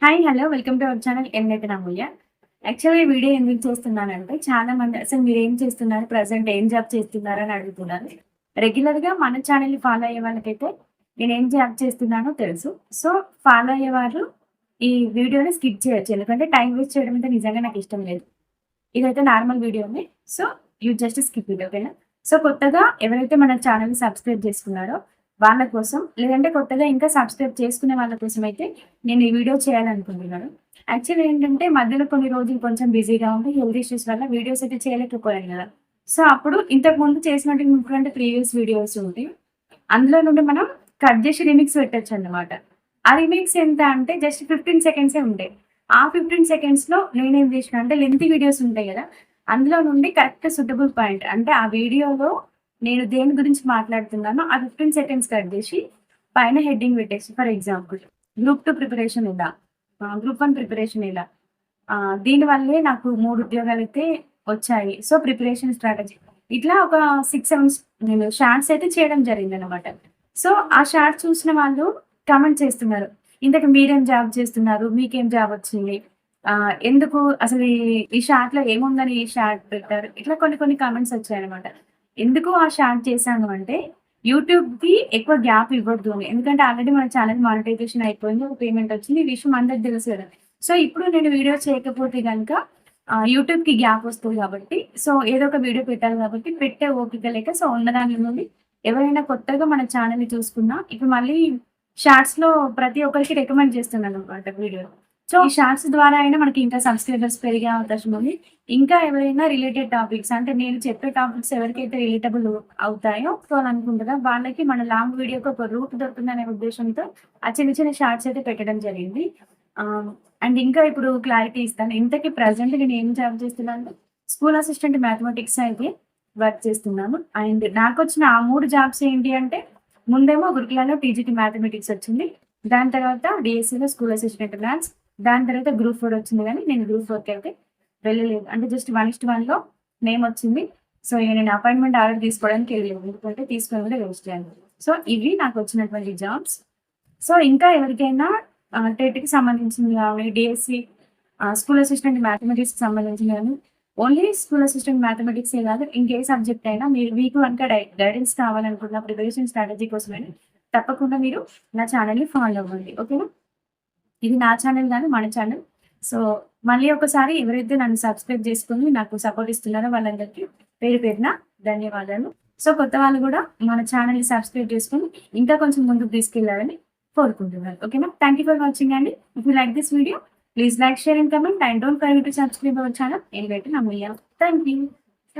Hi hello welcome to our channel ఎన్నైతే నమ్మయ్య. యాక్చువల్‌గా ఈ వీడియో ఎందుకు చేస్తున్నానంటే చాలామంది అసలు మీరేం చేస్తున్నారు? ప్రెజెంట్ ఏం జాబ్ చేస్తున్నారు? అని అడుగుతున్నారు. రెగ్యులర్‌గా మన ఛానెల్‌ని ఫాలో అయ్యే వాళ్ళకైతే నేనేం జాబ్ చేస్తున్నానో తెలుసు. సో, ఫాలో అయ్యేవారు ఈ వీడియోని స్కిప్ చేయొచ్చు. ఎందుకంటే టైమ్ వేస్ట్ చేయడం అంటే నిజంగా నాకిష్టం లేదు. ఇదైతే నార్మల్ వీడియోనే. So, you just skip it ఓకేనా? సో, కొత్తగా ఎవరైతే మన ఛానెల్‌ని సబ్స్క్రైబ్ చేసుకున్నారో వాళ్ళ కోసం, లేదంటే కొత్తగా ఇంకా సబ్స్క్రైబ్ చేసుకునే వాళ్ళ కోసం అయితే నేను ఈ వీడియో చేయాలనుకుంటున్నాను. యాక్చువల్లీ ఏంటంటే మధ్యలో కొన్ని రోజులు కొంచెం బిజీగా ఉండి హెల్త్ ఇష్యూస్ వల్ల వీడియోస్ అయితే చేయలేకపోయాను గదా! సో, అప్పుడు ఇంతకుముందు చేసినటువంటి ప్రీవియస్ వీడియోస్ ఉంటాయి. అందులో నుండి మనం కట్ జేసి రీమిక్స్ పెట్టొచ్చన్నమాట. ఆ రీమిక్స్ ఎంత అంటే జస్ట్ 15 సెకండ్సే ఉంటాయి. ఆ 15 సెకండ్స్‌లో నేనేం జేసినా అంటే లెంతీ వీడియోస్ ఉంటాయి గదా! అందులో నుండి కరెక్ట్ సూటబుల్ పాయింట్ అంటే ఆ వీడియోలో నేను దేని గురించి మాట్లాడుతున్నానో ఆ 15 సెకండ్స్ కట్ జేసి పైన హెడ్డింగ్ పెట్టేసి ఫర్ ఎగ్జాంపుల్ గ్రూప్ 2 ప్రిపరేషన్ ఇలా, గ్రూప్ 1 ప్రిపరేషన్ ఇలా. దీనివల్లే నాకు 3 ఉద్యోగాలైతే వచ్చాయి. సో, ప్రిపరేషన్ స్ట్రాటజీ ఇట్లా ఒక 6, 7 నేను షార్ట్స్ అయితే చేయడం జరిగిందనమాట. సో, ఆ షార్ట్స్ చూసిన వాళ్ళు కామెంట్ చేస్తున్నారు. ఇంతకి మీరేం జాబ్ చేస్తున్నారు? మీకేం జాబ్ వచ్చింది? ఎందుకు అసలు ఈ షార్ట్‌లో ఏముందని ఈ షార్ట్ పెట్టారు? ఇట్లా కొన్ని కొన్ని కామెంట్స్ వచ్చాయనమాట. ఎందుకు ఆ షార్ట్ చేశాను అంటే యూట్యూబ్‌కి ఎక్కువ గ్యాప్ ఇవ్వద్దు అని. ఎందుకంటే ఆల్రెడీ మన ఛానెల్ మానిటైజేషన్ అయిపోయింది. ఒక పేమెంట్ వచ్చింది. ఈ విషయం అందరికి తెలుసు కదా! సో, ఇప్పుడు నేను వీడియో చేయకపోతే గనక యూట్యూబ్‌కి గ్యాప్ వస్తది కాబట్టి, సో, ఏదో ఒక వీడియో పెట్టాలి కాబట్టి పెట్టే ఓపిక లేక సో, ఉన్న దాంట్లో నుండి ఎవరైనా కొత్తగా మన ఛానెల్‌ని చూసుకున్నా ఇప్పుడు మళ్ళీ షార్ట్స్‌లో ప్రతి ఒక్కరికి రికమెండ్ చేస్తున్నాననమాట వీడియో. సో, ఈ షార్ట్స్ ద్వారా అయినా మనకి ఇంకా సబ్‌స్క్రైబర్స్ పెరిగే అవకాశం ఉంది. ఇంకా ఎవరైనా రిలేటెడ్ టాపిక్స్ అంటే నేను చెప్పే టాపిక్స్ ఎవరికైతే రిలేటబుల్ అవుతాయో సో, అని అనుకుంటగా వాళ్ళకి మన లాంగ్ వీడియోకి ఒక రూట్ దొరుకుతుందనే ఉద్దేశ్యంతో ఆ చిన్న చిన్న షార్ట్స్ అయితే పెట్టడం జరిగింది. అండ్ ఇంకా ఇప్పుడు క్లారిటీ ఇస్తాను. ఇంతకి ప్రెజెంట్ నేను ఏం జాబ్ చేస్తున్నానంటే స్కూల్ అసిస్టెంట్ మ్యాథమెటిక్స్ అయితే వర్క్ చేస్తున్నాను. అండ్ నాకొచ్చిన ఆ 3 జాబ్స్ ఏంటి అంటే ముందేమో గురుకులాలో టీజీటీ మ్యాథమెటిక్స్ వచ్చింది. దాని తర్వాత డీఎస్సీలో స్కూల్ అసిస్టెంట్ మ్యాథ్స్. దాని తర్వాత గ్రూప్ 4 వచ్చింది గానీ నేను గ్రూప్ 4కి అయితే వెళ్ళలేదు. అంటే జస్ట్ 1:1లో నేమొచ్చింది. సో, ఇగ నేను అపాయింట్‌మెంట్ ఆల్రెడీ తీసుకోవడానికి ఎళ్ళలేదు. ఎందుకంటే తీసుకొని కూడా వేస్ట్ చేయాలి. సో, ఇవి నాకొచ్చినటువంటి జాబ్స్. సో, ఇంకా ఎవరికైనా టెట్‌కి సంబంధించింది గాని, డీఎస్సీ స్కూల్ అసిస్టెంట్ మ్యాథమెటిక్స్‌కి సంబంధించింది గాని, ఓన్లీ స్కూల్ అసిస్టెంట్ మ్యాథమెటిక్సే కాదు ఇంకే సబ్జెక్ట్ అయినా మీకు గనుక గైడెన్స్ కావాలనుకున్న ప్రిపరేషన్ స్ట్రాటజీ కోసమైనా తప్పకుండా మీరు నా ఛానెల్‌ని ఫాలో అవ్వండి. ఓకేనా? ఇది నా ఛానెల్ గాని మన ఛానెల్. సో, మళ్ళీ ఒకసారి ఎవరైతే నన్ను సబ్స్క్రైబ్ చేసుకొని నాకు సపోర్ట్ ఇస్తున్నారో వాళ్ళందరికీ పేరు పేరున ధన్యవాదాలు. సో, కొత్త వాళ్ళు గూడా మన ఛానెల్‌ని సబ్స్క్రైబ్ చేసుకొని ఇంకా కొంచెం ముందుకు తీసుకెళ్లాలని కోరుకుంటున్నాను. ఓకేనా? థాంక్ యూ ఫర్ వాచింగ్ అండి. If you like this video please like, share and comment and don't forget to subscribe our channel elevate నమయ్య. Thank you.